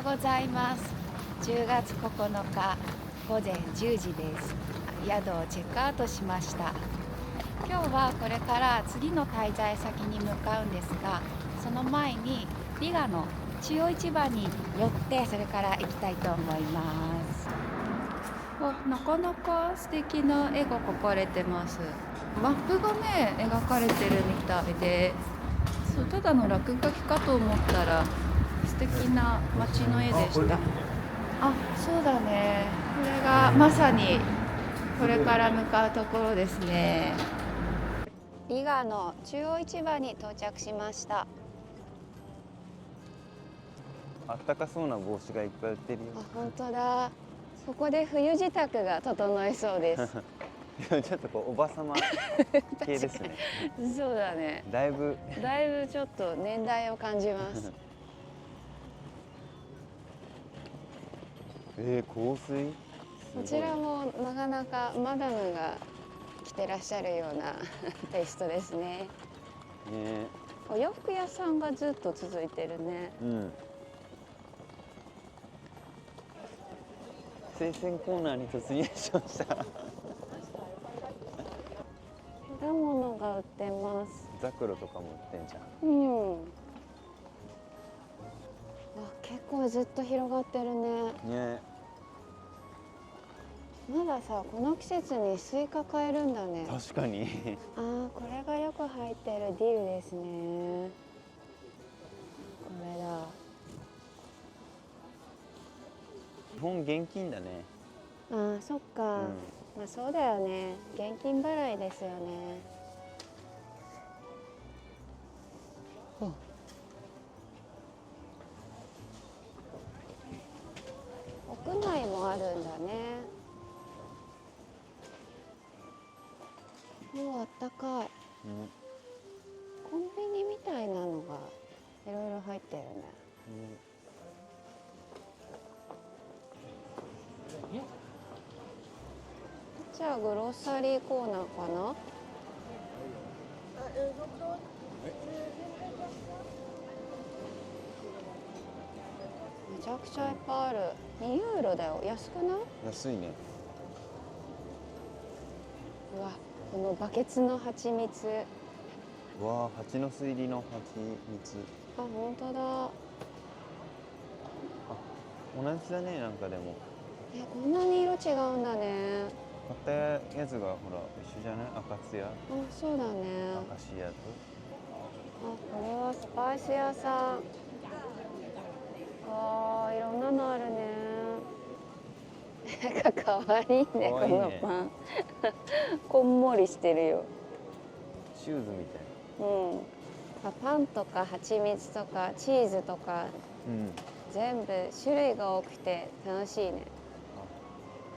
ございます。10月9日午前10時です。宿をチェックアウトしました。今日はこれから次の滞在先に向かうんですが、その前にリガの中央市場に寄ってそれから行きたいと思います。なかなか素敵な絵が描かれてます。マップがね描かれてるみたいで、そうただの落書きかと思ったら素敵な街の絵でした。そうだね。これがまさにこれから向かうところですね。リガの中央市場に到着しました。あったかそうな帽子がいっぱい売ってるよ。本当だ。ここで冬支度が整いそうです。ちょっとこうおばさま系ですね。そうだね。だいぶちょっと年代を感じます。香水？こちらもなかなかマダムが着てらっしゃるようなテイストですね。お洋服屋さんがずっと続いてるね。生鮮コーナーに突入しました。果物が売ってます。ザクロとかも売ってんじゃん。結構ずっと広がってるね。まださ、この季節にスイカ買えるんだね。確かに。これがよく入ってるディルですね。これだ。基本現金だね。そっか。そうだよね。現金払いですよね。屋内もあるんだね。もうあったかい。コンビニみたいなのがいろいろ入ってるね。じゃあグロッサリーコーナーかな。めちゃくちゃいっぱいある。2ユーロだよ。安くない？安いね。うわ、このバケツの蜂蜜。わあ、蜂の巣入りの蜂蜜。本当だ。同じだね、なんかでも。こんなに色違うんだね。買ったやつがほら一緒じゃない？赤ツヤ。そうだね。赤シアと。これはスパイス屋さん。いろんなのあるね。かわいいね、このパン。こんもりしてるよ。シューズみたいな。パンとか蜂蜜とかチーズとか、全部種類が多くて楽しいね。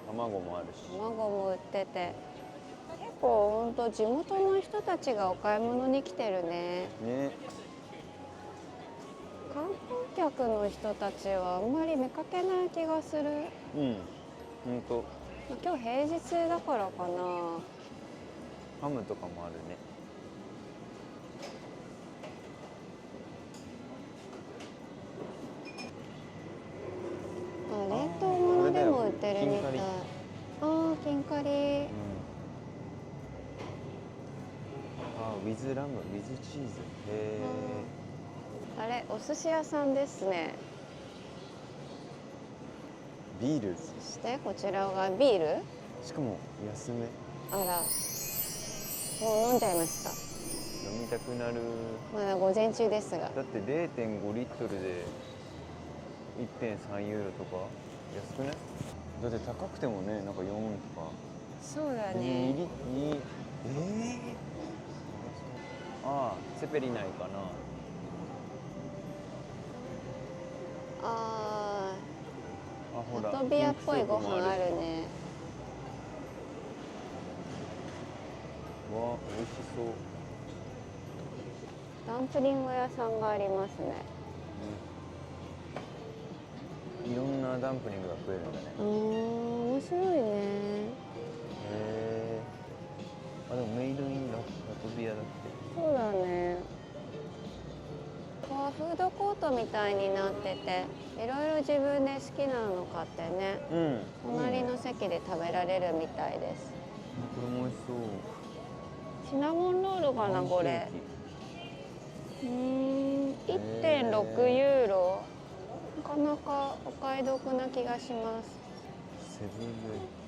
卵もあるし。卵も売ってて、結構ほんと地元の人たちがお買い物に来てるね。観光客の人たちはあんまり見かけない気がする。ほんと。今日平日だからかな。ハムとかもあるね。冷凍物でも売ってるみたい。金カリ。ウィズラム、ウィズチーズ。お寿司屋さんですね。ビール。そしてこちらがビール。しかも安め。もう飲んじゃいました。飲みたくなる。まだ午前中ですが。だって0.5リットルで 1.3 ユーロとか安くない？だって高くてもね、なんか4とか。そうだね。セペリナイかな。ラトビアっぽいご飯あるね。わあ、美味しそう。ダンプリング屋さんがありますね。いろんなダンプリングが食えるんだね。面白いね。でもメイドインラトビアだって。そうだね。こうフードコートみたいになってて、いろいろ自分で好きなの買ってね、隣の席で食べられるみたいです。これも美味しそう。シナモンロールかなこれ。1.6 ユーロ。なかなかお買い得な気がします。セブンイレ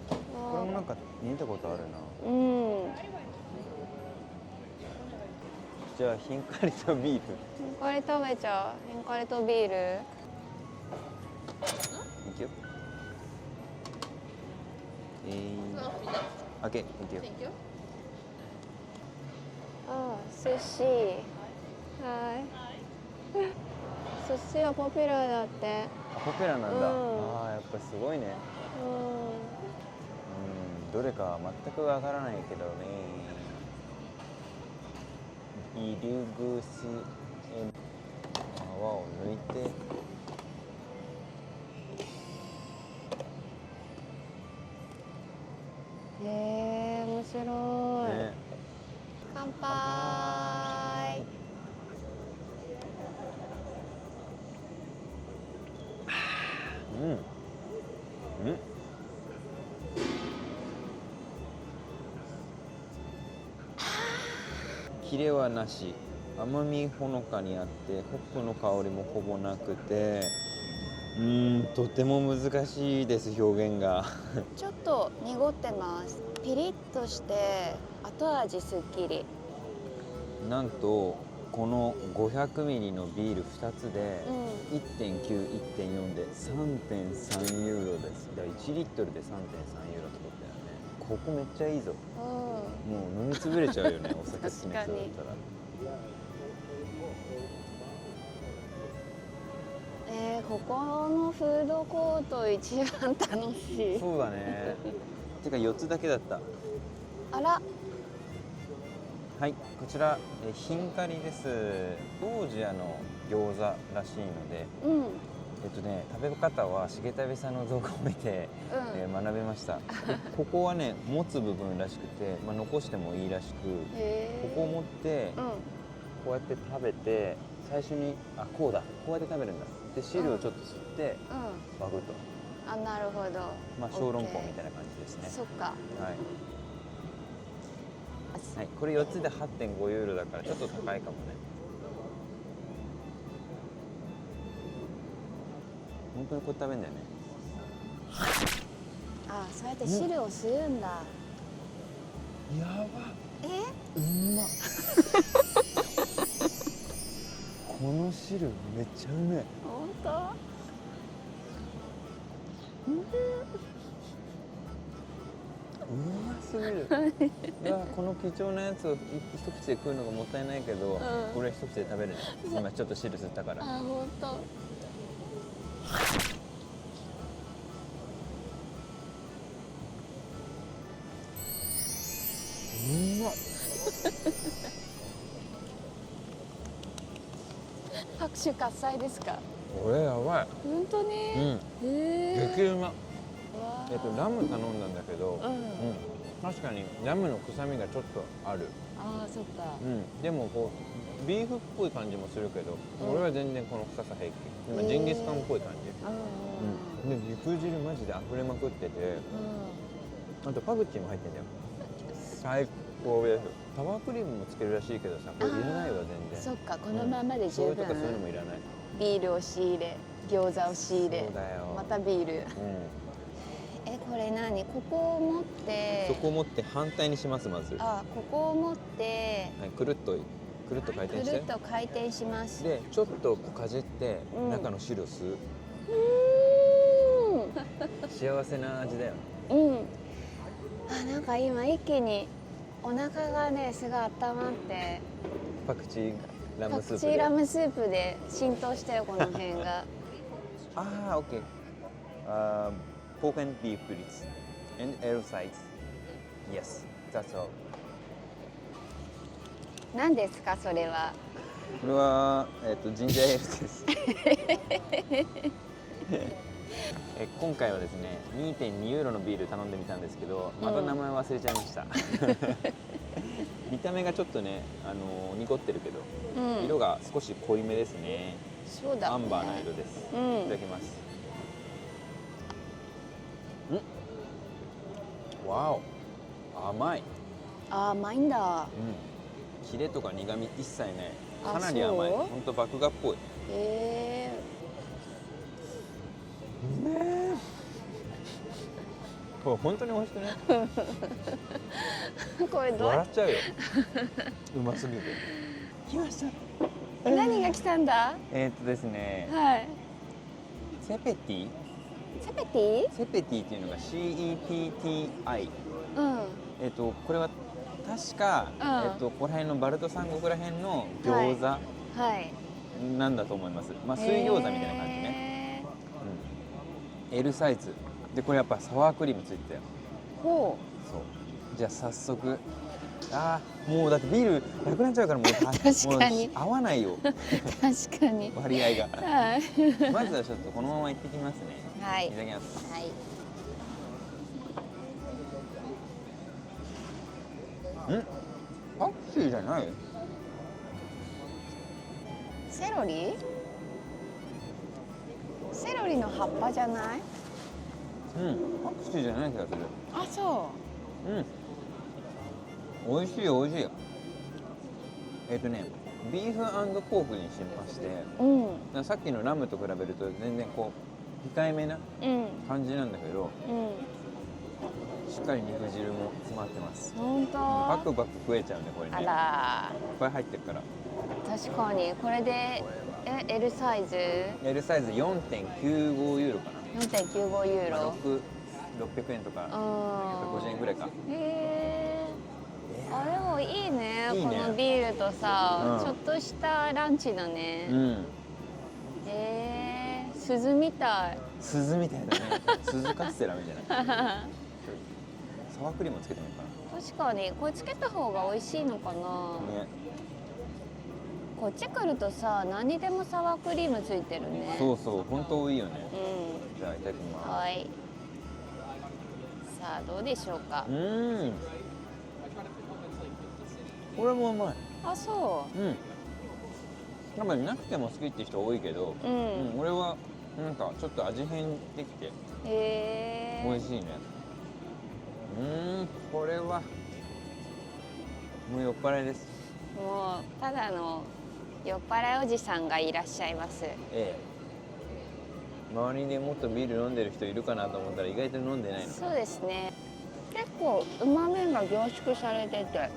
ブン。これもなんか見たことあるな。じゃあヒンカリとビール。ヒンカリ食べちゃう。ヒンカリとビール。いくよ。OK、いくよ。ああ、寿司。はい。寿司はポピュラーだって。ポピュラーなんだ。ああ、やっぱすごいね。どれかは全くわからないけどね。入り口泡を抜いて。面白い。ね、乾杯。キレはなし、甘みほのかにあってホップの香りもほぼなくて、とても難しいです、表現が。ちょっと濁ってます。ピリッとして後味すっきり。なんとこの500ミリのビール2つで 1.9、1.4 で 3.3 ユーロです。だから1リットルで 3.3 ユーロってことだよね。ここめっちゃいいぞ。もう飲みつぶれちゃうよね、お酒好きな人だったら。ここのフードコート一番楽しい。そうだね。てか4つだけだった。あら。はい、こちらヒンカリです。ジョージアの餃子らしいので、食べ方は重田さんの動画を見て、学べました。ここはね、持つ部分らしくて、残してもいいらしく、ここを持って、こうやって食べて、最初にこうだ、こうやって食べるんだ。で汁をちょっと吸って割ると。あ、なるほど。小籠包みたいな感じですね。そっか。はい、これ4つで 8.5 ユーロだからちょっと高いかもね。本当にこう食べるんだよね。あ、そうやって汁を吸うんだ。やば。うまっ。この汁めっちゃうめえ。本当？うますぎる。この貴重なやつを一口で食うのがもったいないけど、これ一口で食べるね。今ちょっと汁吸ったから。あ、本当。うまっ。拍手喝采ですか？これやばい。本当に？激うま。ラム頼んだんだけど、確かにラムの臭みがちょっとある。ああ、そっか。でもこうビーフっぽい感じもするけど、俺は全然この臭さ平気。今ジンギスカンっぽい感じ。で肉汁マジで溢れまくってて、あとパクチーも入ってんだよ。最高です。サワークリームもつけるらしいけどさ、これいらないわ全然。そっか、このままで十分。そういうのもいらない。ビールを仕入れ、餃子を仕入れ、またビール。これ何？ここを持って。そこを持って反対にしますまず。ここを持って。くるっと回転して。くるっと回転します。で、ちょっとかじって中の汁を吸う。幸せな味だよ。なんか今一気にお腹がねすごい温まって。パクチーラムスープで。パクチーラムスープで浸透したよこの辺が。オッケー。Pork and beef please. And L size. Yes, that's all. 何ですかそれは？これはジンジャーエールです。今回はですね 2.2 ユーロのビール頼んでみたんですけど、また名前忘れちゃいました。見たた目がちょっとね、濁ってるけど、うん、色が少し濃いめですね。そうだね。アンバーの色です。うんいただきます。わお、甘い。甘いんだ。キレとか苦味一切ない。あかなり甘い。そうほんと麦芽っぽい。へこれ本当に美味しくね。え。これどう笑っちゃうよ。うますぎて。来ました。何が来たんだ？ですね、はい。セペティセペティ？セペティっていうのが CEPTI。うん。これは確か、ここら辺のバルト三国ら辺の餃子はい。なんだと思います。まあ水餃子みたいな感じね。L サイズで、これやっぱサワークリームついてたよ。ほそうじゃあ早速、もうだってビールなくなっちゃうから、もう確かにもう合わないよう。確かに。割合が。はい。まずはちょっとこのまま行ってきますね。はいいただきます。はい。パクチーじゃない？セロリ？セロリの葉っぱじゃない？パクチーじゃない気がする。あ、そ美味しい美味しい。ビーフ&ポークにしまして、う。うん。さっきのラムと比べると全然こう控えめなうん。感じなんだけど、うん。しっかり肉汁も詰まってます。本当。バクバク食えちゃうね、これね。あいっらぱい入ってるから。確かにこれでL サイズ L サイズ 4.95 ユーロかな。 4.95ユーロ。 600円とかうん。 150円ぐらいか。へえ。あ、でもいいね。いいねこのビールとさ、うんちょっとしたランチだね。へえ。鈴みたい。鈴みたいだね。鈴カステラみたいな。サワークリームつけてみようか確かにこれつけた方が美味しいのかな。な。ね。こっち来るとさ、何にでもサワークリームついてるね。そうそう、本当いいよね。うじゃあいただきん。まはい。さあどうでしょうかす。。これもうまい。あ、そ多分なくても好きって人多いけど、う。うん。俺はなんかちょっと味変できてへえ。美味しいね。これはもう酔っ払いです。もうただの酔っ払いおじさんがいらっしゃいます。周りにもっとビール飲んでる人いるかなと思ったら意外と飲んでないの。そうですね。結構うまみが凝縮されてて、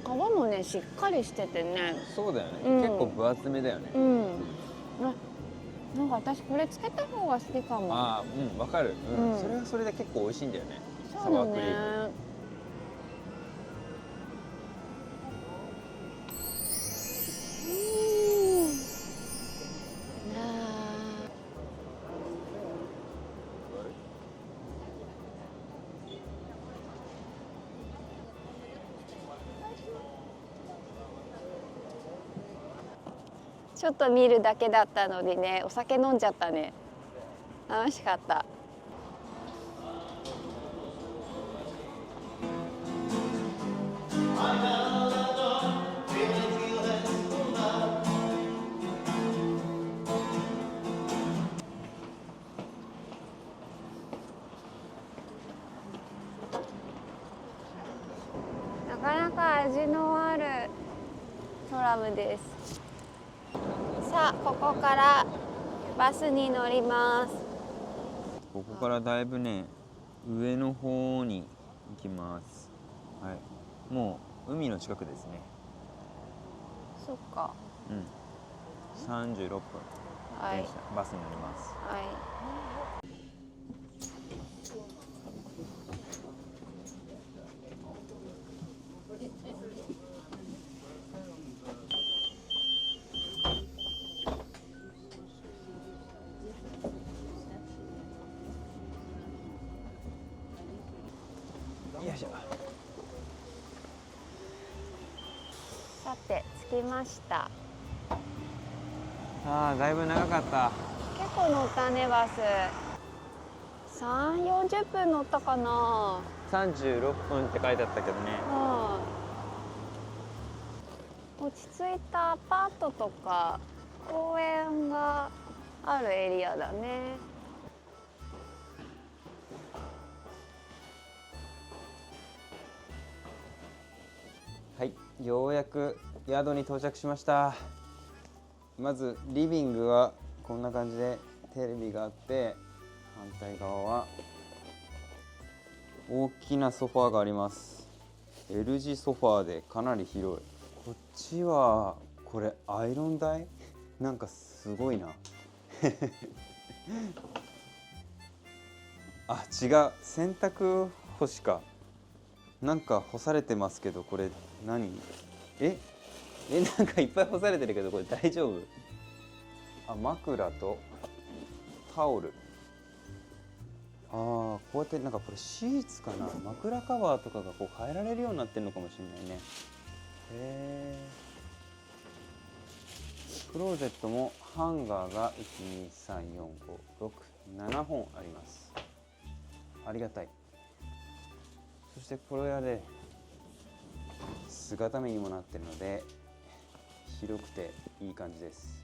皮もねしっかりしててね。そうだよね、うん結構分厚めだよね。なんか私これつけた方が好きかも。わかる、うんそれはそれで結構美味しいんだよね。サそうだワークリーム。ね。ちょっと見るだけだったのにね、お酒飲んじゃったね。楽しかった。なかなか味のあるトラムです。さあ、ここからバスに乗ります。ここからだいぶね上の方に行きます。はい、もう海の近くですね。そっか。36分、はい電車バスに乗ります。はい。よいしょ。さて着きました。だいぶ長かった。結構乗ったねバス。3、40分乗ったかな。36分って書いてあったけどね。落ち着いたアパートとか公園があるエリアだね。はい、ようやく宿に到着しました。まずリビングはこんな感じでテレビがあって、反対側は大きなソファーがあります。 L 字ソファーでかなり広い。こっちはこれアイロン台なんかすごいなあ、違う、洗濯干しか。なんか干されてますけど、これ何？なんかいっぱい干されてるけど、これ大丈夫？あ、枕とタオル。ああ、こうやってなんかこれシーツかな、枕カバーとかがこう変えられるようになってるのかもしれないね。へえ。クローゼットもハンガーが1234567本あります。ありがたい。そしてこれはね、姿見にもなってるので広くていい感じです。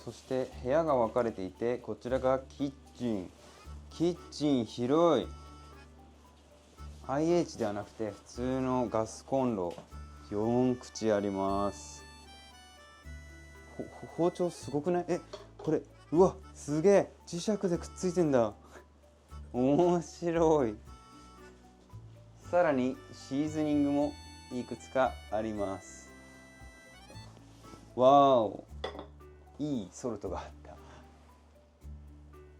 そして部屋が分かれていて、こちらがキッチン。キッチン広い。 IH ではなくて普通のガスコンロ4口あります。包丁すごくない？これ、うわ、すげえ、磁石でくっついてんだ。面白い。さらにシーズニングもいくつかあります。わーお、いいソルトがあっ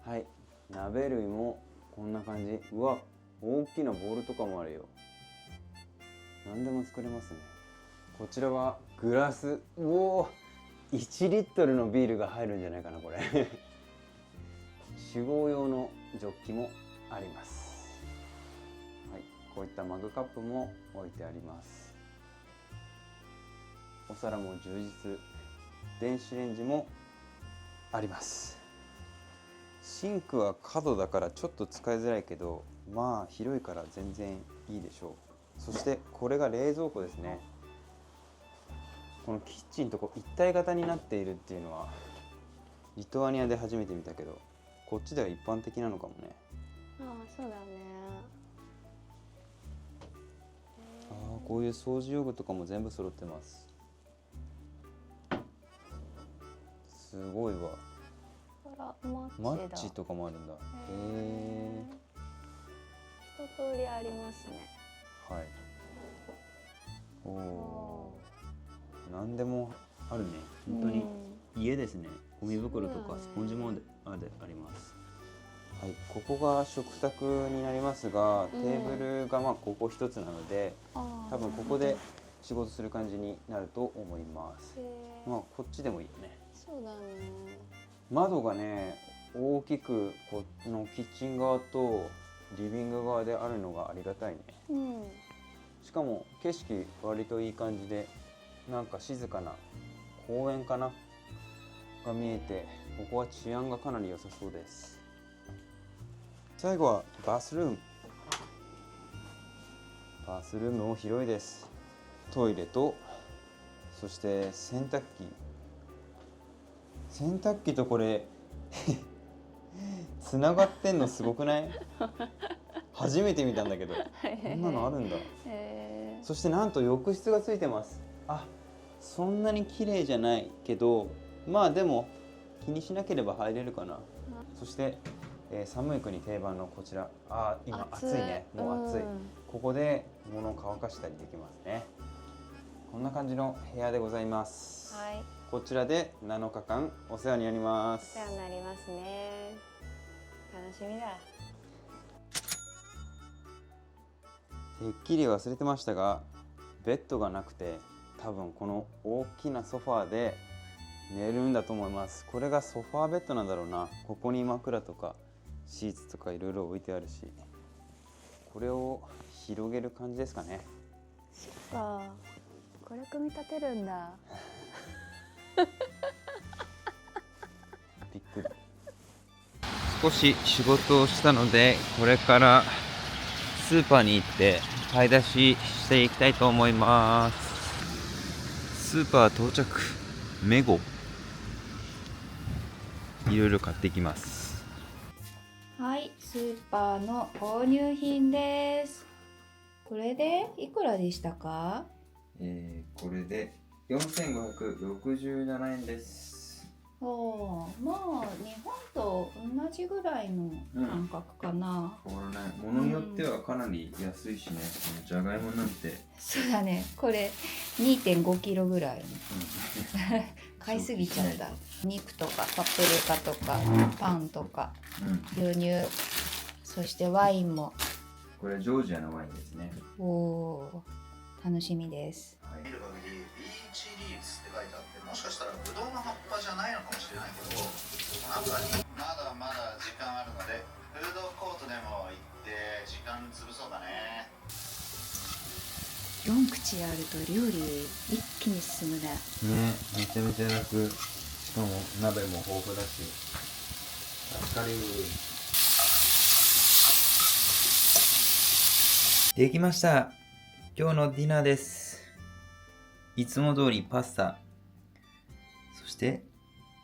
た。はい、鍋類もこんな感じ。うわ、大きなボウルとかもあるよ。何でも作れますね。こちらはグラス。うおー、1リットルのビールが入るんじゃないかなこれ酒豪用のジョッキもあります。はい、こういったマグカップも置いてあります。お皿も充実。電子レンジもあります。シンクは角だからちょっと使いづらいけど、まあ広いから全然いいでしょう。そしてこれが冷蔵庫ですね。このキッチンとこう一体型になっているっていうのはリトアニアで初めて見たけど、こっちでは一般的なのかもね。ああ、そうだね。ああ、こういう掃除用具とかも全部揃ってます。すごいわ。マッチとかもあるんだ。へえ。一通りありますね。はい。おお。何でもあるね。本当に家ですね。ゴミ袋とかスポンジもあります。はい。ここが食卓になりますが、テーブルがまあここ一つなので、多分ここで仕事する感じになると思います。まあこっちでもいいよね。そうだね。窓がね、大きくこのキッチン側とリビング側であるのがありがたいね。しかも景色割といい感じで、なんか静かな公園かなが見えて、ここは治安がかなり良さそうです。最後はバスルーム。バスルームも広いです。トイレと、そして洗濯機。洗濯機とこれつながってんのすごくない？初めて見たんだけど、こんなのあるんだ。そしてなんと浴室がついてます。あ、そんなに綺麗じゃないけど、まあでも気にしなければ入れるかな。そして、寒い国定番のこちら。あ、今暑いね。もう暑い。ここで物を乾かしたりできますね。こんな感じの部屋でございます。はい。こちらで7日間お世話になります。お世話になりますね。楽しみだ。てっきり忘れてましたが、ベッドがなくて、多分この大きなソファーで寝るんだと思います。これがソファーベッドなんだろうな。ここに枕とかシーツとかいろいろ置いてあるし、これを広げる感じですかね。そっか、これ組み立てるんだ。びっくり。少し仕事をしたので、これからスーパーに行って買い出ししていきたいと思います。スーパー到着。メゴいろいろ買ってきます。はい、スーパーの購入品です。これでいくらでしたか？これで4567円です。おー、まあ日本と同じぐらいの感覚かな。変わらない。ものによってはかなり安いしね。じゃがいもなんて。そうだね、これ 2.5 キロぐらい買いすぎちゃった。肉とかパプリカとかパンとか牛乳、そしてワインも。これジョージアのワインですね。おー、楽しみです。見る限りビーチリーツって書いてあって、もしかしたらブドウの葉っぱじゃないのかもしれないけど、中にまだまだ時間あるのでフードコートでも行って時間潰そうだね。4口あると料理一気に進むね。ね、めちゃめちゃ楽。しかも鍋も豊富だし助かる。できました。今日のディナーです。いつも通りパスタ、そして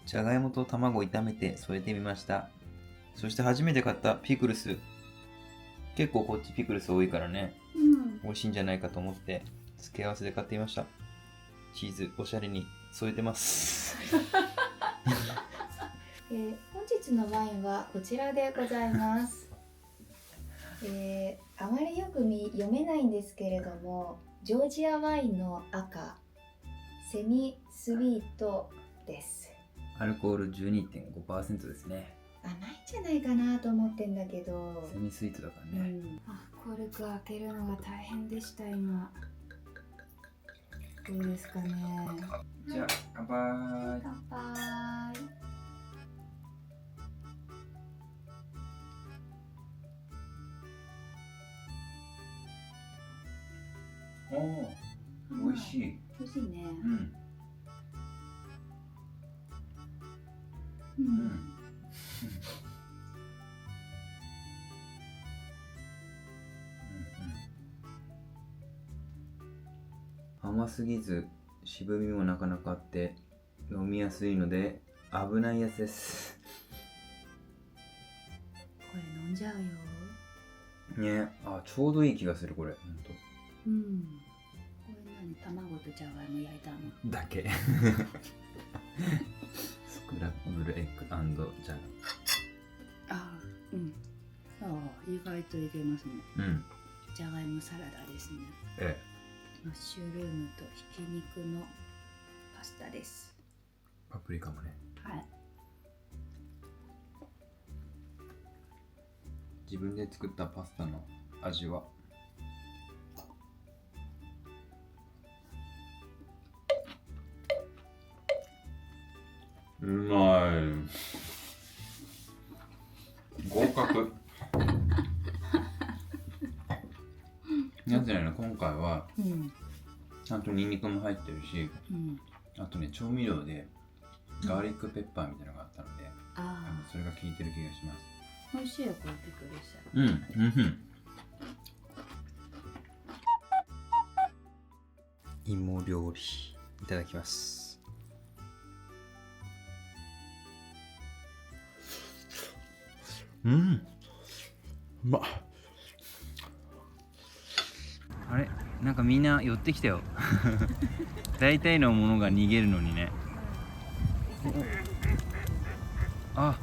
じゃがいもと卵を炒めて添えてみました。そして初めて買ったピクルス。結構こっちピクルス多いからね、美味しいんじゃないかと思って付け合わせで買ってみました。チーズおしゃれに添えてます本日のワインはこちらでございますあまりよく読めないんですけれども、ジョージアワインの赤、セミスイートです。アルコール 12.5% ですね。甘いんじゃないかなと思ってんだけど、セミスイートだからね、コルク開けるのが大変でした今。どうですかね。じゃあ乾杯。乾杯。おお、美味しい。美味しいね。甘すぎず渋みもなかなかあって飲みやすいので危ないやつです。これ飲んじゃうよ。ね、あ、ちょうどいい気がするこれ。これ何？卵とじゃがいも焼いたの？だけスクラッブルエッグ&ジャガ。意外といけますね。じゃがいもサラダですね。マッシュルームとひき肉のパスタです。パプリカもね。はい。自分で作ったパスタの味はうまい。合格。なぜなら今回はちゃんとニンニクも入ってるし、あとね調味料でガーリックペッパーみたいなのがあったので、それが効いてる気がします。美味しいよ、これピクルス。芋料理いただきます。うまっ。あれ、なんかみんな寄ってきたよ大体のものが逃げるのにね。戦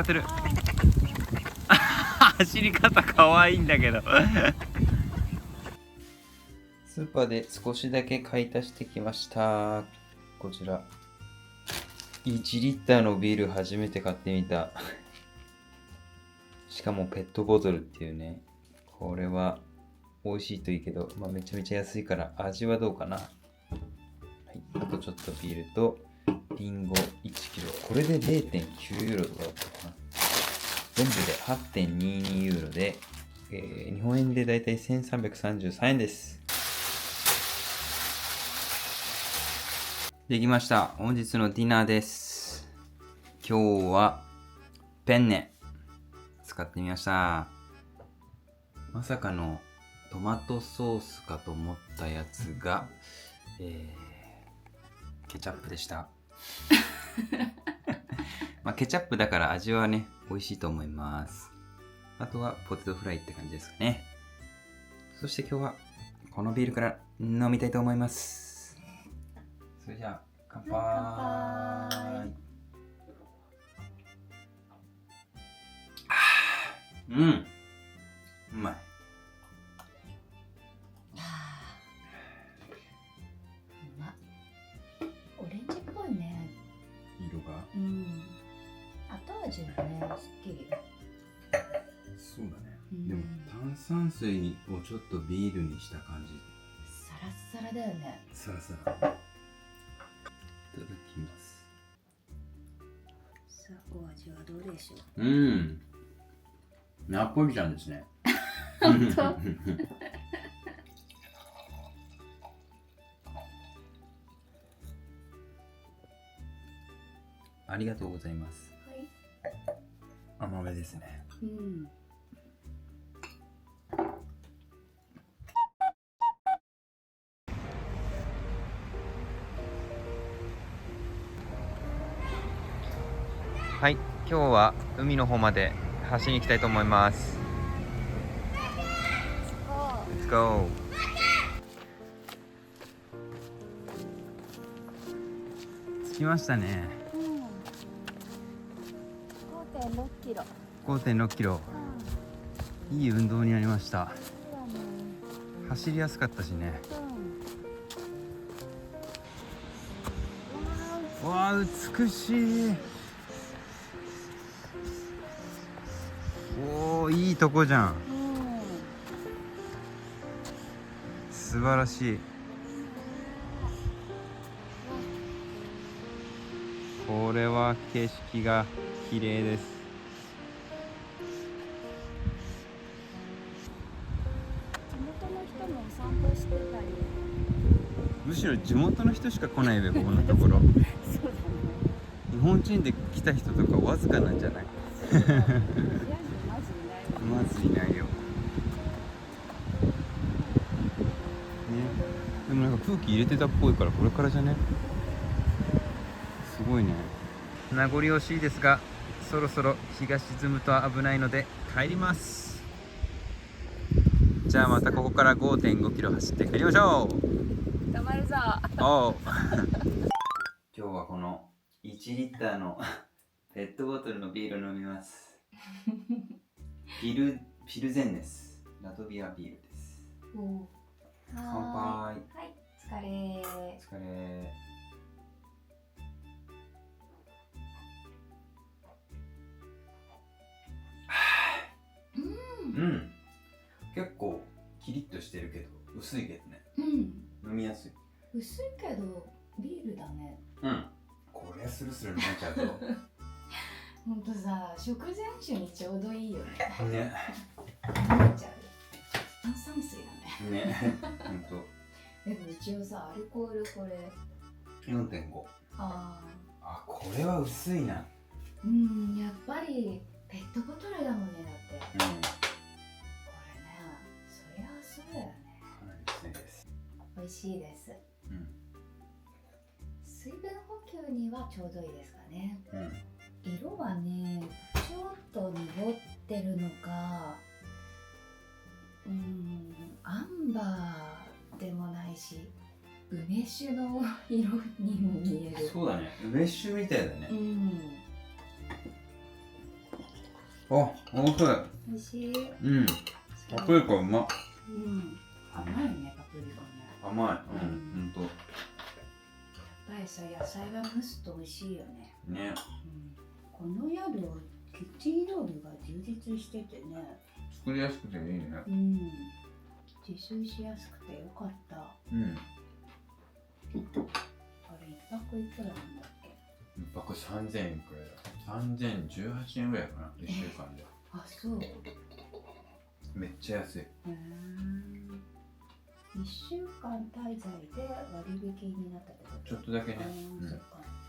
ってる走り方かわいいんだけどスーパーで少しだけ買い足してきました。こちら1リッターのビール初めて買ってみたしかもペットボトルっていうね。これは美味しいといいけど、めちゃめちゃ安いから味はどうかな。はい、あとちょっとビールとリンゴ1キロ。これで 0.9 ユーロとかだったかな。全部で 8.22 ユーロで、日本円でだいたい1333円です。できました。本日のディナーです。今日はペンネ使ってみました。まさかのトマトソースかと思ったやつが、ケチャップでした。まあケチャップだから味はね美味しいと思います。あとはポテトフライって感じですかね。そして今日はこのビールから飲みたいと思います。それじゃあ乾杯。うん、うまい。オレンジっぽいね。色が。うん。後味もね、すっきり。そうだね。でも炭酸水をちょっとビールにした感じ。サラッサラだよね。サラサラ。いただきます。さあ、お味はどうでしょう。ナポリタンですね。本当。ありがとうございます。はい。甘めですね。うん。はい、今日は海の方まで走りに行きたいと思います。Let's go! 着きましたね。5.6キロ。5.6キロ。いい運動になりました。走りやすかったしね。わあ、美しい。おお、いいとこじゃん。素晴らしい。これは景色が綺麗です。地元の人も散歩してたり。むしろ地元の人しか来ないべ、ここのところ。そうだね。日本人で来た人とかわずかなんじゃない？まずいないわ。まずいないよ。ね。でもなんか空気入れてたっぽいからこれからじゃね？すごいね。名残惜しいですが、そろそろ日が沈むと危ないので帰ります。じゃあまたここから 5.5 キロ走って帰りましょう。止まるぞ。おう。今日はこの1リッターのペットボトルのビールを飲みます。ピルゼンネス。ラトビアビールです。乾杯。はい、疲れ。お疲れ。うん。結構キリッとしてるけど薄いけどね。飲みやすい。薄いけどビールだね。これスルスル飲めちゃうぞ。ほんとさ、食前酒にちょうどいいよね。ね。飲めちゃう。炭酸水だね。ね。ほんと。でも一応さ、アルコールこれ 4.5。あ、これは薄いな。やっぱりペットボトルだもんね。だってこれね、そりゃそうだよね。かなり薄いです。美味しいです。水分補給にはちょうどいいですかね。色はね、ちょっと濁ってるのか、アンバーでもないし、梅酒の色にも見える。そうだね、梅酒みたいだね。あ、おいしい。美味しい。パプリカうまっ。甘いね、パプリカね。甘い。ほんと。やっぱりさ、野菜が蒸すと美味しいよね。ね。この宿、キッチン料理が充実しててね。作りやすくていいね。自炊しやすくてよかった。あれ、一泊いくらなんだっけ？一泊3000円くらいだ。3018円ぐらいかな、1週間で。あ、そう。めっちゃ安い。1週間滞在で割引になったってこと？ちょっとだけね。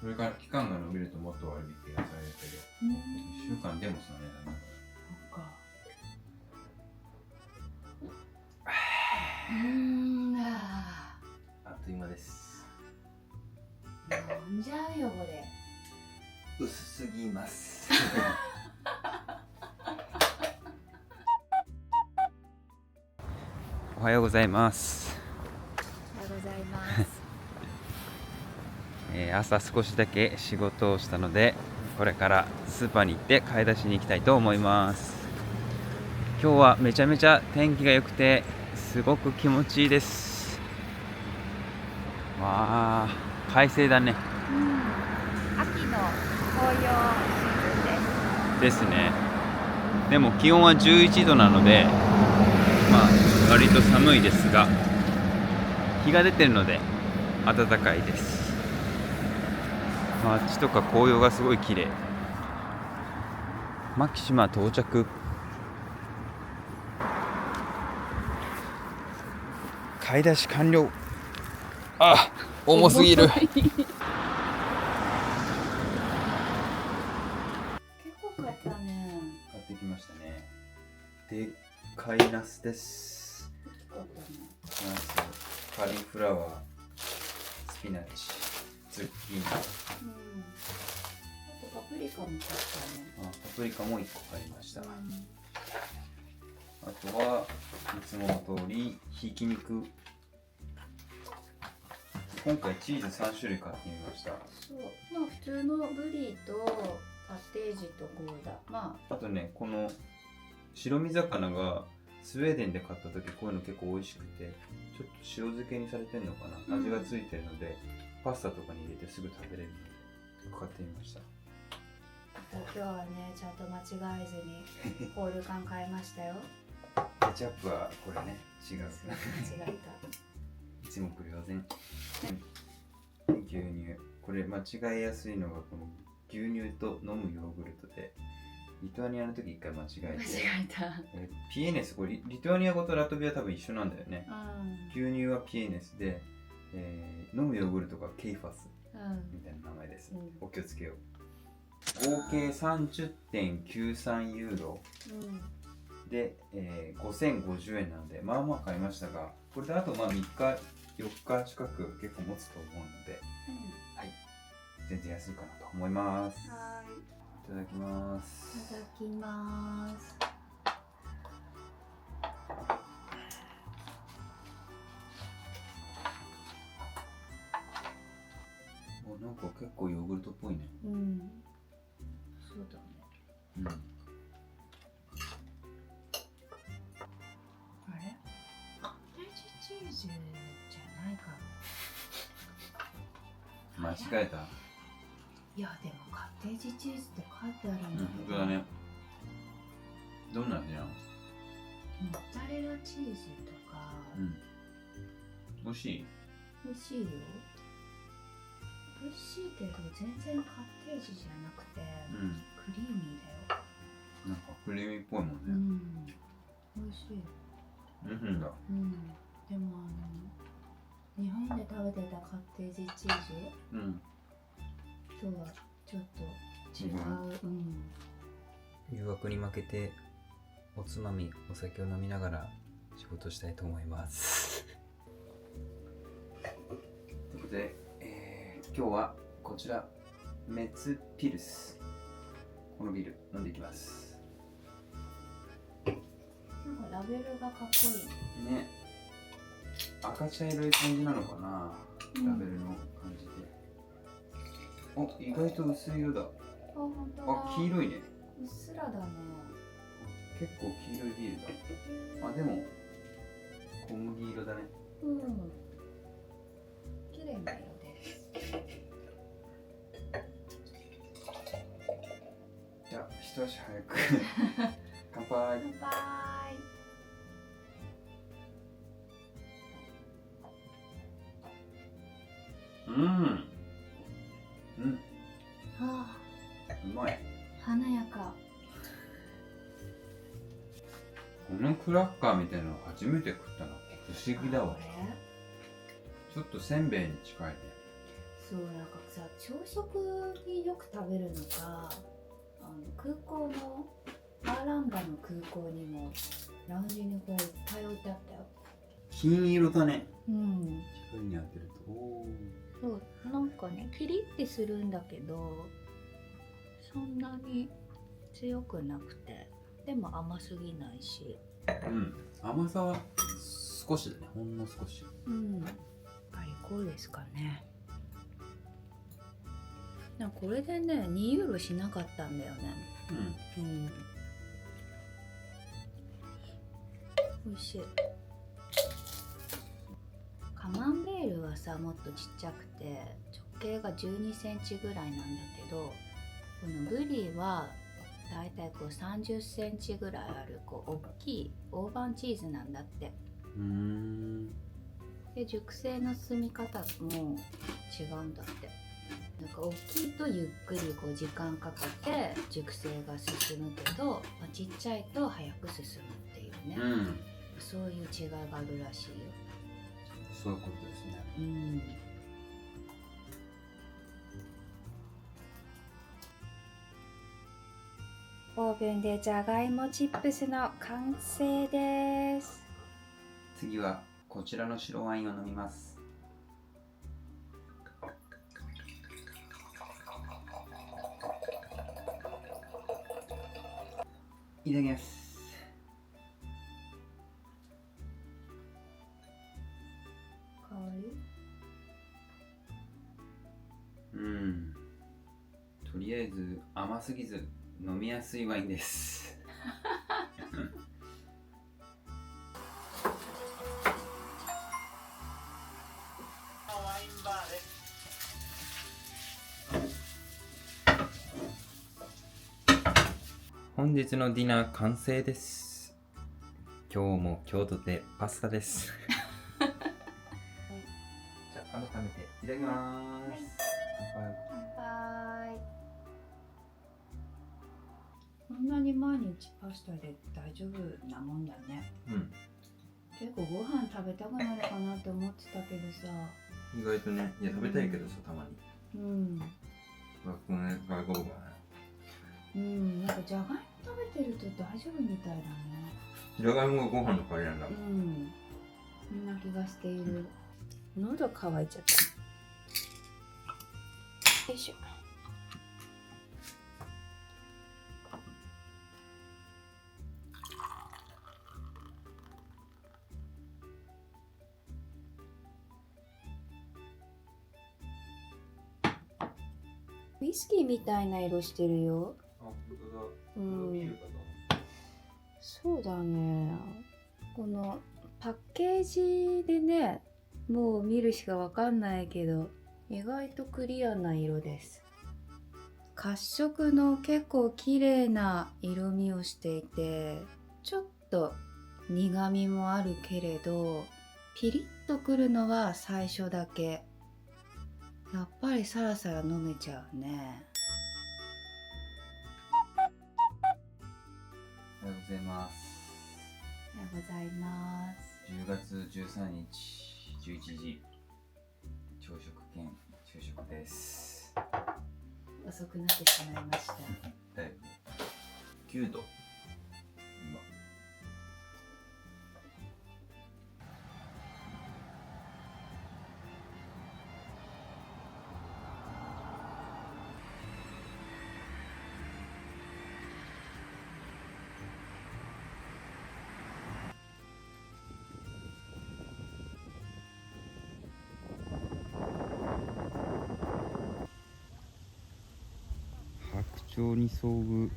それから期間が延びるともっと割引がされるけど、1週間でもその値段だ。そっか。あっという間です。飲んじゃうよこれ。薄すぎます。おはようございます。おはようございます。朝少しだけ仕事をしたので、これからスーパーに行って買い出しに行きたいと思います。今日はめちゃめちゃ天気が良くてすごく気持ちいいです。わあ、快晴だね。秋の紅葉シーズンです。ですね。でも気温は11度なので、割と寒いですが、日が出てるので暖かいです。あっちとか紅葉がすごい綺麗。マキシマ到着。買い出し完了。あ、重すぎる。結構買ったね。買ってきましたね。でっかいナスです。ナス、カリフラワー、スピナッチ、ズッキーニ。あとパプリカも買ったね。パプリカも1個買いました。あとはいつもの通りひき肉。今回チーズ3種類買ってみました。そう、普通のブリとカッテージとゴーダ。あとね、この白身魚がスウェーデンで買った時こういうの結構美味しくて、ちょっと塩漬けにされてるのかな、味がついてるのでパスタとかに入れてすぐ食べれるので買ってみました。今日はね、ちゃんと間違えずにホール缶買いましたよ。ケチャップはこれね、違う。間違えいつも来るよね。牛乳、これ間違いやすいのがこの牛乳と飲むヨーグルトで、リトアニアの時一回間違えて、た。間違えた。ピエネス、これリトアニア語とラトビア多分一緒なんだよね。牛乳はピエネスで、飲むヨーグルトがケイファスみたいな名前です。お気をつけよう。合計 30.93 ユーロで、5050円なので、まあまあ買いましたが、これであと3日4日近く結構持つと思うので、はい、全然安いかなと思います。はい。いただきます。いただきます。なんか結構ヨーグルトっぽいね。そうだね。あれ？カッテージチーズじゃないかな。間違えた？いや、でもカッテージチーズって書いてあるんだけど。本当だね。どんな味なの？モッツァレラチーズとか。美味しい？美味しいよ。美味しいけど全然カッテージじゃなくて、クリーミーだよ。なんかクリーミーっぽいもんね。美味しい。美味しいんだ。でも日本で食べてたカッテージチーズとはちょっと違う。誘惑に負けておつまみ、お酒を飲みながら仕事したいと思います。ということで、今日はこちらメツピルス、このビール飲んでいきます。なんかラベルがかっこいいね。赤茶色い感じなのかな、ラベルの感じで。意外と薄い色だ。本当だ。黄色いね。うっすらだね。結構黄色いビールだ。でも小麦色だね。綺麗な色です。じゃあ一足早く乾杯。乾杯。うまい。華やか。このクラッカーみたいなの初めて食ったな。不思議だわ。ちょっとせんべいに近いね。そう、なんかさ、朝食によく食べるのか、空港のアーランダの空港にもラウンジにこういっぱい置いてあったよ。金色だね。うん。光に当てると。おー。そう、なんかね、キリってするんだけど、そんなに強くなくて、でも甘すぎないし。うん。甘さは少しだね。ほんの少し。うん。やっぱりこうですかね。なんかこれでね、2ユーロしなかったんだよね。うん。うん。美味しい。カマンベールはさ、もっとちっちゃくて直径が12センチぐらいなんだけど、このブリはだいたいこう30センチぐらいあるこう大きい大判チーズなんだって。で、熟成の進み方も違うんだって。なんか大きいとゆっくりこう時間かけて熟成が進むけど、ちっちゃいと早く進むっていうね、うん。そういう違いがあるらしいよ。そういうことですね。うん。オーブンでじゃがいもチップスの完成です。次はこちらの白ワインを飲みます。いただきます。香り？とりあえず甘すぎず飲みやすいワインです。ワインバーです。本日のディナー完成です。今日も京都でパスタです。じゃあ改めていただきます。乾杯。こんなに毎日パスタで大丈夫なもんだね。うん。結構ご飯食べたくなるかなって思ってたけどさ。意外とね、いや食べたいけどさ、たまに。うん。外国はね。うん、なんかじゃがいも食べてると大丈夫みたいだね。じゃがいもがご飯の代わりなんだ。うん。そんな気がしている。喉乾いちゃった。よいしょ。ウイスキーみたいな色してるよ。あ、本当だ。うん。そうだね。このパッケージでね、もう見るしかわかんないけど、意外とクリアな色です。褐色の結構綺麗な色味をしていて、ちょっと苦味もあるけれど、ピリッとくるのは最初だけ。やっぱりサラサラ飲めちゃうね。おはようございます。おはようございます。 10月13日11時朝食兼昼食です。遅くなってしまいました。だいぶ9度。白鳥に遭遇。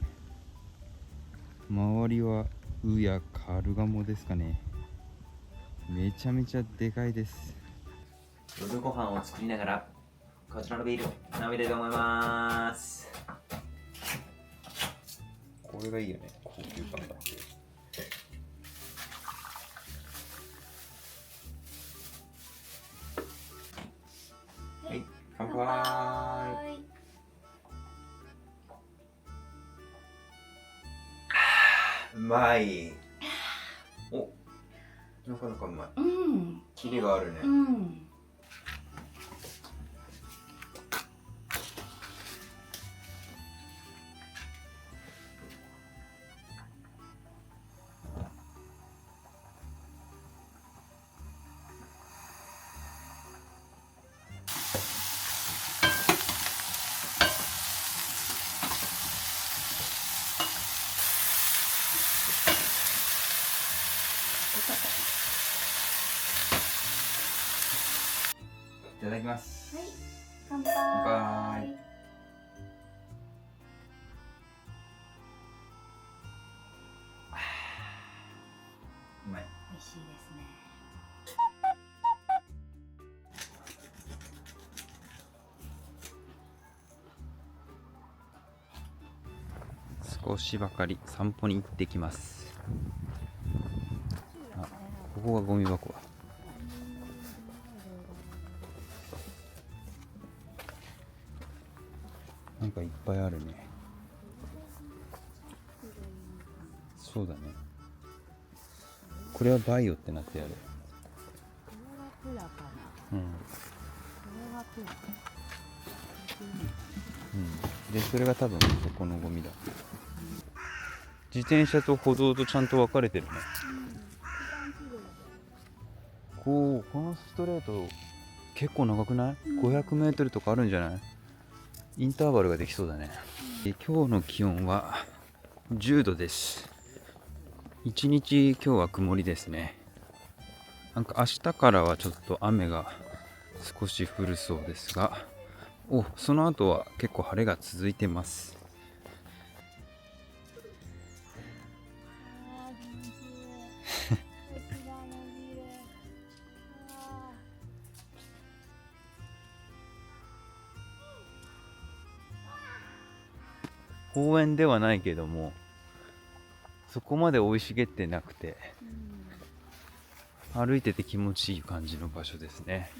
周りはウやカルガモですかね。めちゃめちゃでかいです。夜ご飯を作りながらこちらのビール飲みたいと思います。これがいいよね、高級感が。はい、乾杯。うまい。お、なかなかうまい。うん。キレがあるね。うん。ただきます。乾杯。乾杯。うまい。美味しいですね。少しばかり散歩に行ってきます。あ、ここがゴミ箱は。なんかいっぱいあるね。そうだね。これはバイオってなってある。これはプラかな。うん。これはプラ。うん。で、それが多分そこのゴミだ。自転車と歩道とちゃんと分かれてるね。このストレート結構長くない？ 500 メートルとかあるんじゃない？インターバルができそうだね。今日の気温は10度です。一日今日は曇りですね。なんか明日からはちょっと雨が少し降るそうですが、その後は結構晴れが続いてます。公園ではないけども、そこまで生い茂ってなくて、歩いてて気持ちいい感じの場所ですね。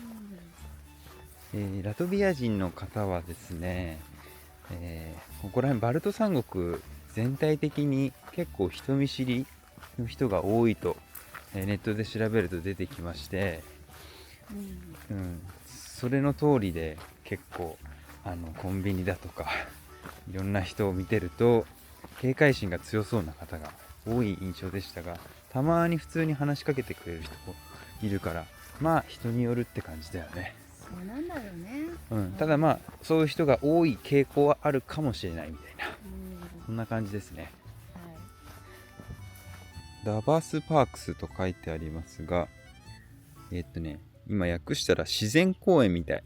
ラトビア人の方はですね、ここら辺バルト三国全体的に結構人見知りの人が多いと、ネットで調べると出てきまして、それの通りで結構コンビニだとかいろんな人を見てると警戒心が強そうな方が多い印象でしたが、たまに普通に話しかけてくれる人もいるから、まあ人によるって感じだよね。そうなんだろうね。ただまあそういう人が多い傾向はあるかもしれないみたいな、そんな感じですね。ダバスパークスと書いてありますが、今訳したら自然公園みたい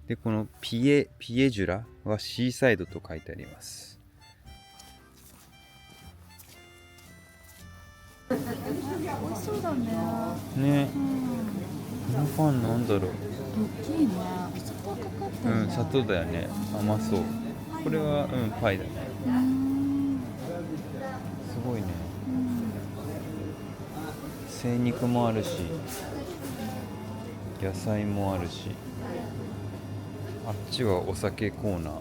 で、このピエジュラはシーサイドと書いてあります。美味しそうだね。ね、このパンなんだろう。大きいね。お砂糖かかってるね。砂糖だよね。甘そう。これはパイだね。すごいね。精肉もあるし、野菜もあるし、あっちはお酒コーナー。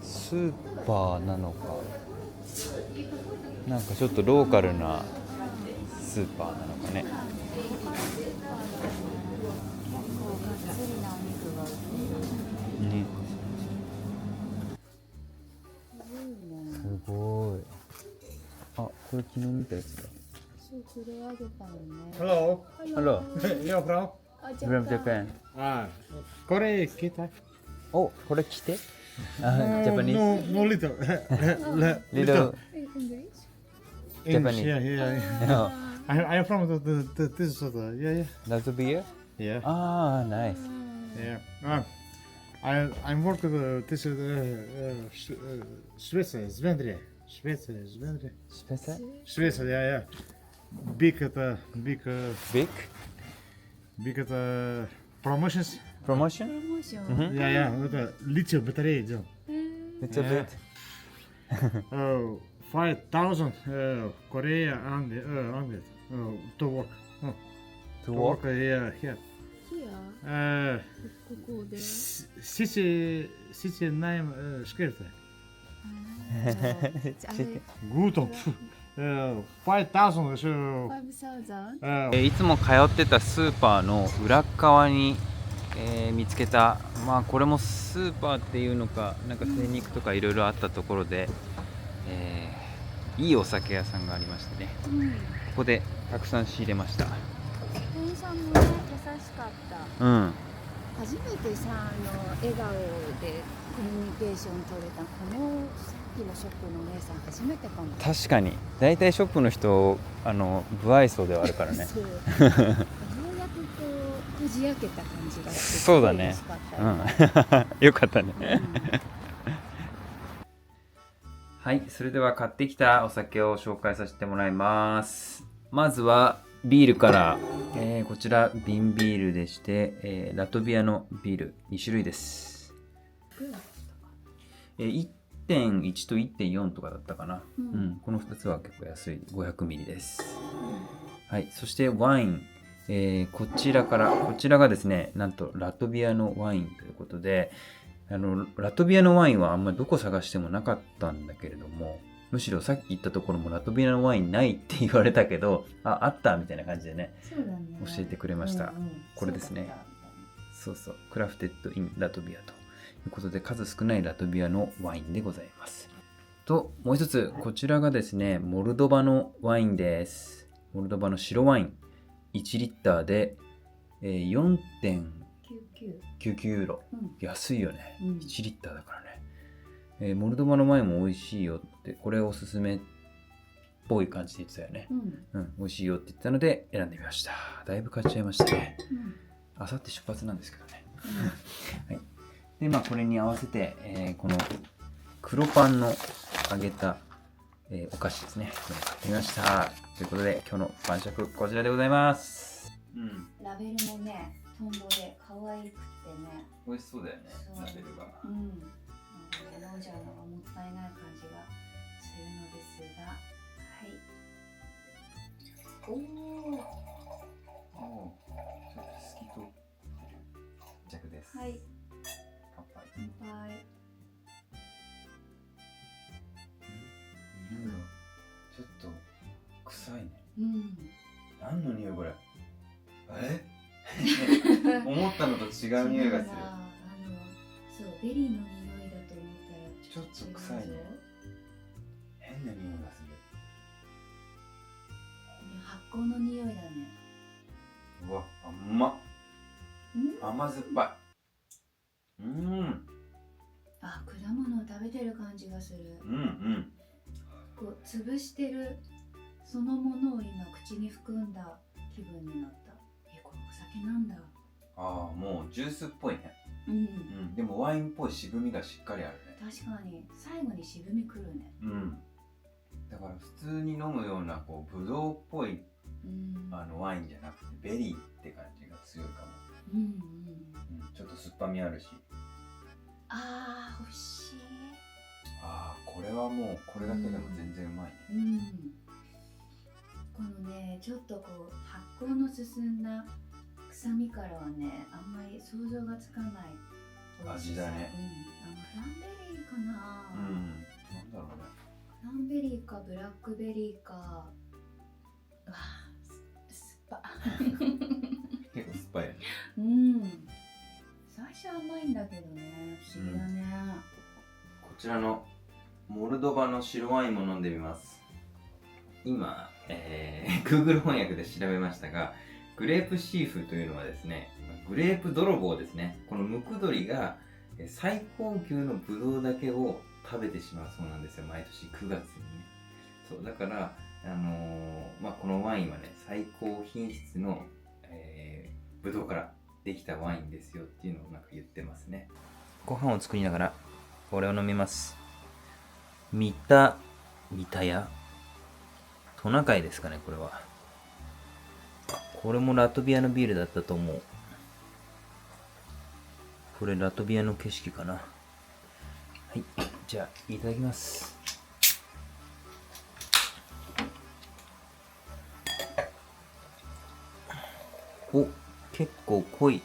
スーパーなのか、なんかちょっとローカルなスーパーなのかね。ね、すごい。あ、これ昨日見たやつだ。そうこれあげたのね。Hello, Hello, you're from? from Japan. Ah, Korea, kita. お、これ着て。あ、ジャパニーズ。 No, little. Little English? Japanese. Yeah. I'm from this sort of, yeah. Latvia? Yeah. Ah, nice. Yeah. I'm working this Swiss, Svendria. Swiss, yeah. Big Big promotions. promotion? プロモーション。 Yeah. Lithium battery. Little bit. 5,000 Korea and to work. To work? Here. ヒア Uh, ここで。 69 script. あれ Good. 5,000 so. 5,000? いつも通ってたスーパーの裏側に、見つけた、まあこれもスーパーっていうのか、なんか精肉とかいろいろあったところで、いいお酒屋さんがありましてね、ここでたくさん仕入れました。店員さんもね、優しかった。初めてさ、笑顔でコミュニケーション取れた。このさっきのショップのお姉さん初めてかも。確かに、だいたいショップの人、不愛想ではあるからね。そう。どうやってじ焼けた感じがしてそうだねすごい美味しかったよ。よかったね。うんはい、それでは買ってきたお酒を紹介させてもらいます。まずはビールから、こちら瓶ビールでして、ラトビアのビール2種類です。1.1 と 1.4 とかだったかな、この2つは結構安い 500ml です。はい、そしてワイン、こちらがですね、なんとラトビアのワインということで、ラトビアのワインはあんまりどこ探してもなかったんだけれども、むしろさっき言ったところもラトビアのワインないって言われたけど、あったみたいな感じでね、そうだね、教えてくれました。これですね。そうだったそう、クラフテッド・イン・ラトビアということで、数少ないラトビアのワインでございます。と、もう一つ、こちらがですね、モルドバのワインです。モルドバの白ワイン。1リッターで、4.99 ユーロ。安いよね。1リッターだからね。モルドバのワインも美味しいよって、これおすすめっぽい感じで言ってたよね。美味しいよって言ったので選んでみました。だいぶ買っちゃいましたね。あさって出発なんですけどね。はい、で、まあこれに合わせて、この黒パンの揚げた、お菓子ですね。これ買ってみました。ということで今日の晩酌こちらでございます。ラベルもね、トンボで可愛くってね。美味しそうだよね。そうラベルが。飲んじゃうのがもったいない感じがするのですが、はい。おお、ちょっと透き通ってる弱です。はい。乾杯。乾杯。匂いがちょっと臭いね。うん。何の匂いこれ？思ったのと違う匂いがする。そう、ベリーの匂いだと思ったらちょっと臭いね。変な匂いがする。発酵の匂いだね。うわ、甘っ。甘酸っぱい。あ、果物を食べてる感じがする。こう潰してるそのものを今口に含んだ気分になった。これお酒なんだ。ああ、もうジュースっぽいね。でもワインっぽい渋みがしっかりあるね。確かに最後に渋みくるね。だから普通に飲むようなこうブドウっぽいワインじゃなくてベリーって感じが強いかも。ちょっと酸っぱみあるし。あー、美味しい。ああ、これはもうこれだけでも全然うまいね。このね、ちょっとこう発酵の進んだ臭みからはね、あんまり想像がつかない味だね。クランベリーかな。なんだろうね。クランベリーかブラックベリーか。わあ、酸っぱ。結構酸っぱいよね。最初甘いんだけどね、不思議だね。こちらのモルドバの白ワインも飲んでみます。今、Google 翻訳で調べましたが、グレープシーフというのはですね、グレープ泥棒ですね。このムクドリが最高級のブドウだけを食べてしまうそうなんですよ、毎年9月にね。そうだから、このワインはね、最高品質の、ブドウからできたワインですよっていうのをなんか言ってますね。ご飯を作りながらこれを飲みます。三田屋トナカイですかね、これは。これもラトビアのビールだったと思う。これラトビアの景色かな。はい、じゃあいただきます。お、結構濃い。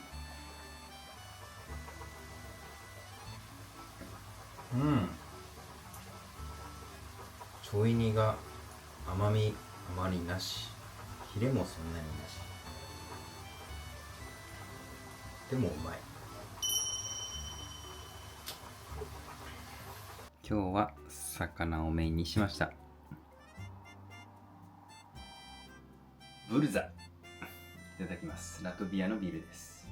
ちょい煮が甘みあまりなし、ヒレもそんなになし。でもうまい。今日は魚をメインにしました。ブルザ、いただきます。ラトビアのビールです。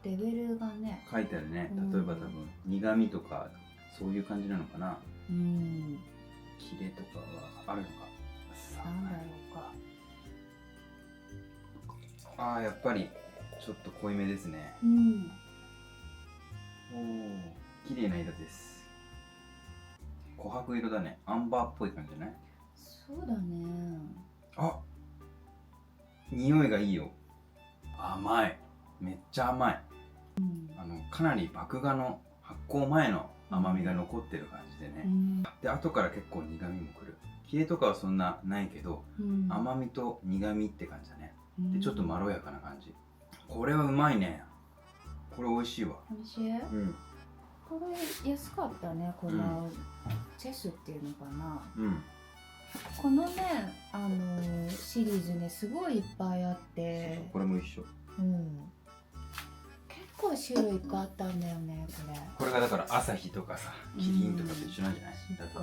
レベルがね、書いてあるね。例えば多分苦味とかそういう感じなのかな。キレとかはあるのか。なんだろうか。ああ、やっぱりちょっと濃いめですね。おお、綺麗な色です。琥珀色だね。アンバーっぽい感じじゃない？そうだね。あ、匂いがいいよ。甘い。めっちゃ甘い。かなり麦芽の発酵前の甘みが残ってる感じでね。で、後から結構苦味もくる。キレとかはそんなないけど、甘みと苦味って感じだね。で、ちょっとまろやかな感じ。これはうまいね。これ美味しいわ。美味しい？これ安かったね。このチェスっていうのかな。このね、シリーズね、すごいいっぱいあって。これも一緒。結構種類いっぱいあったんだよね、これ。これがだから朝日とかさ、キリンとかと一緒なんじゃない？そっか。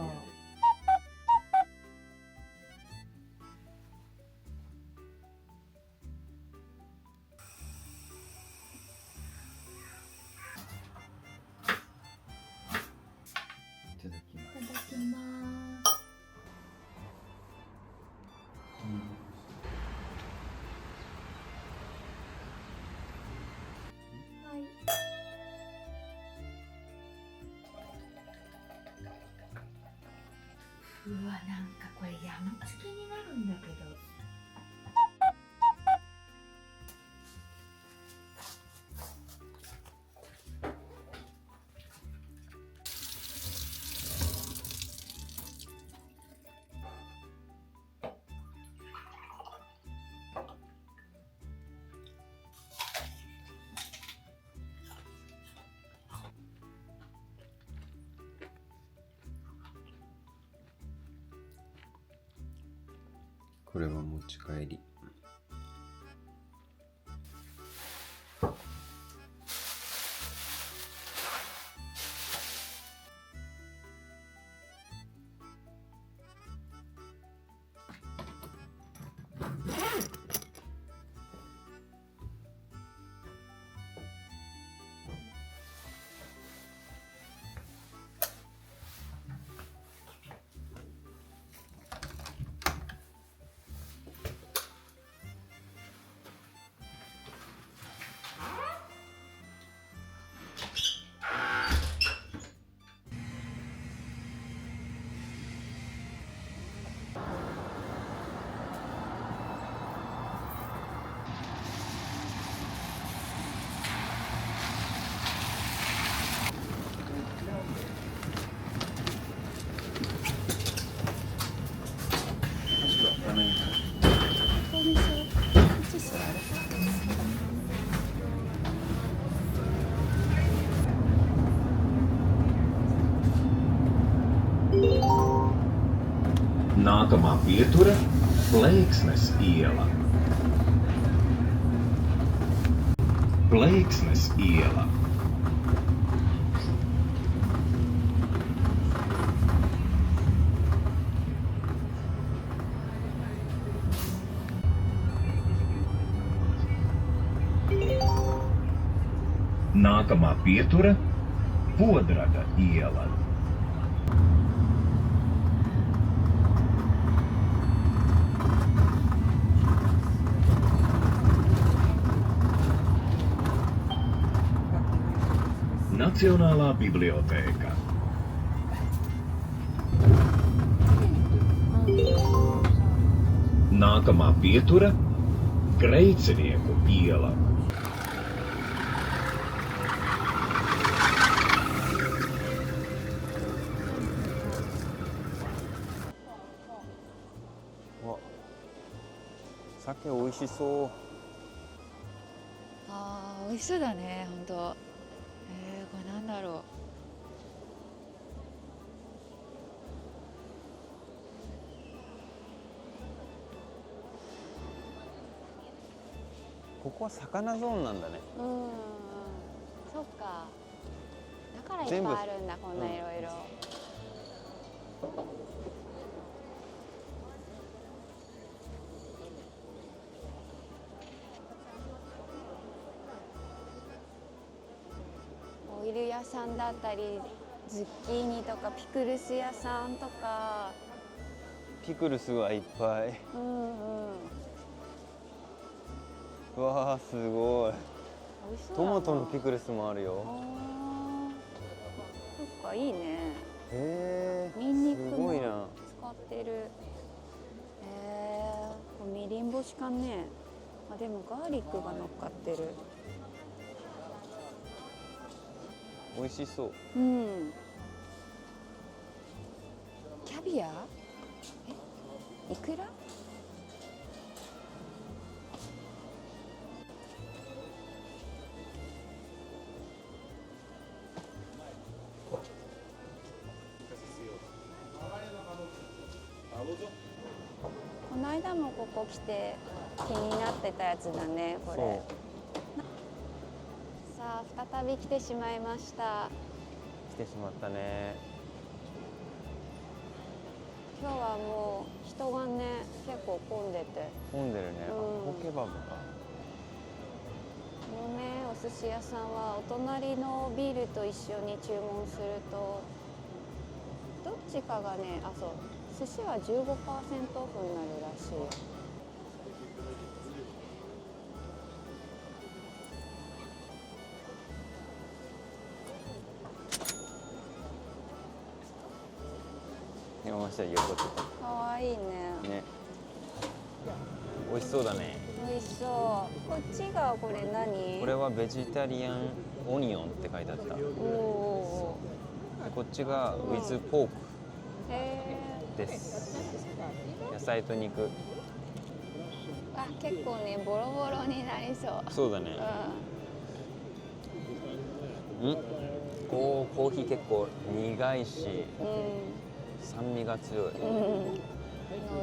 いただきます。いただきます。はい。うわ、なんかこれやみつきになるんだけど。これは持ち帰り。Nākamā pietura – Plēksnes iela. Plēksnes iela. Nākamā pietura – Podraga iela. Nacionālā bibliotēka. Nākamā pietura – Greicinieku iela. Sake 美味しそう。あー、美味しそうだね、ほんと。これなんだろう。ここは魚ゾーンなんだね。そっか。だからいっぱいあるんだ、こんないろいろ。オイル屋さんだったり、ズッキーニとかピクルス屋さんとか。ピクルスはいっぱい。うわーすごい。美味しそうだな。トマトのピクルスもあるよ。あー、そっか、いいね。へえ。ニンニクすごいもな。使ってる。これみりん干しかね。あ、でもガーリックが乗っかってる。美味しそう。うん。キャビア？え、イクラ？この間もここ来て気になってたやつだね、これ。さあ、再び来てしまいました。来てしまったね。今日はもう人がね、結構混んでて。混んでるね。うんあ、ポケバブか。このね、お寿司屋さんはお隣のビールと一緒に注文するとどっちかがね、あ、そう、寿司は15%オフになるらしいよ。今ましたよ、横ってかわいいね。ね。美味しそうだね。美味しそう。こっちがこれ何？これはベジタリアンオニオンって書いてあった。でおおこっちがウィズポークー。へです。野菜と肉。ー。あ、結構ね、ボロボロになりそう。そうだね。うコーヒー結構苦いしん。酸味が強い。うん。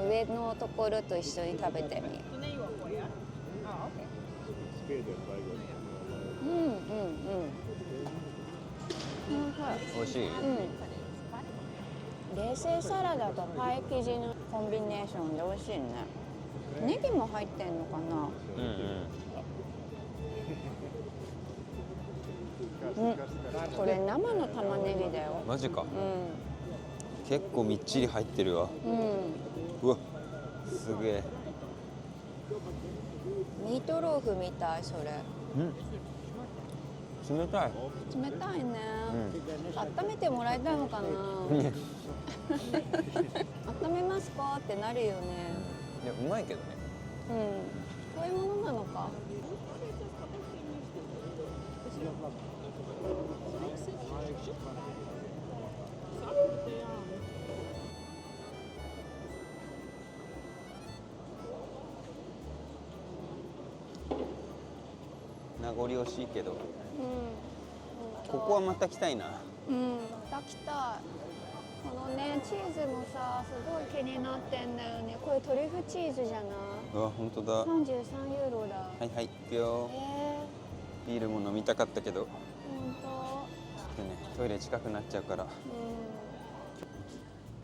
うん。上のところと一緒に食べてみ。うんうんうん。美味しい。うん。冷製サラダとパイ生地のコンビネーションで美味しいね。ネギも入ってんのかな。うん。これ生の玉ねぎだよ。マジか。う結構みっちり入ってるわ。ん。うん。うわ、すげえ。ミートローフみたい、それ。冷たい。冷たいね。温めてもらえたのかな。温めますかってなるよね。いや、うまいけどね。うん。そういうものなのか。名残惜しいけど、うん。ここはまた来たいな。うん。また来たい。このね、チーズもさ、すごい気になってんだよね。これトリュフチーズじゃなうわ、本当だ。い？33ユーロだ。はいはい、行くよ。ビールも飲みたかったけど、ちょ本当。っとね、トイレ近くなっちゃうから。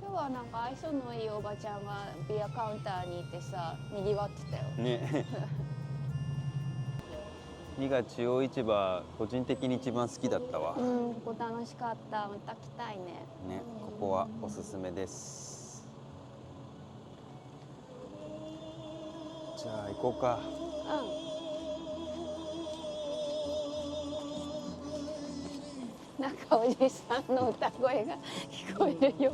今日はなんか愛想のいいおばちゃんがビアカウンターにいてさ、賑わってたよ。ね。2が中央市場、個人的に一番好きだったわ。うん、ここ楽しかった。また来たいね。ね、ここはおすすめです。じゃあ行こうか。うん。なんかおじさんの歌声が聞こえるよ。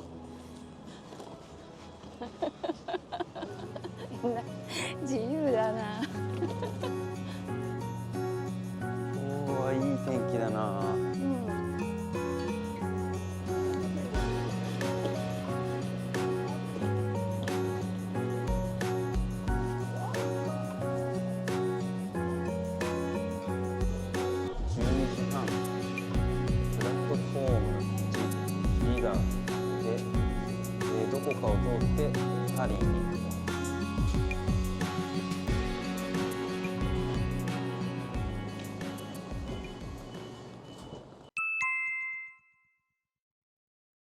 みんな自由だな。おー、いい天気だな。うん。12時半、プラットフォーム1、2がで、どこかを通ってパリに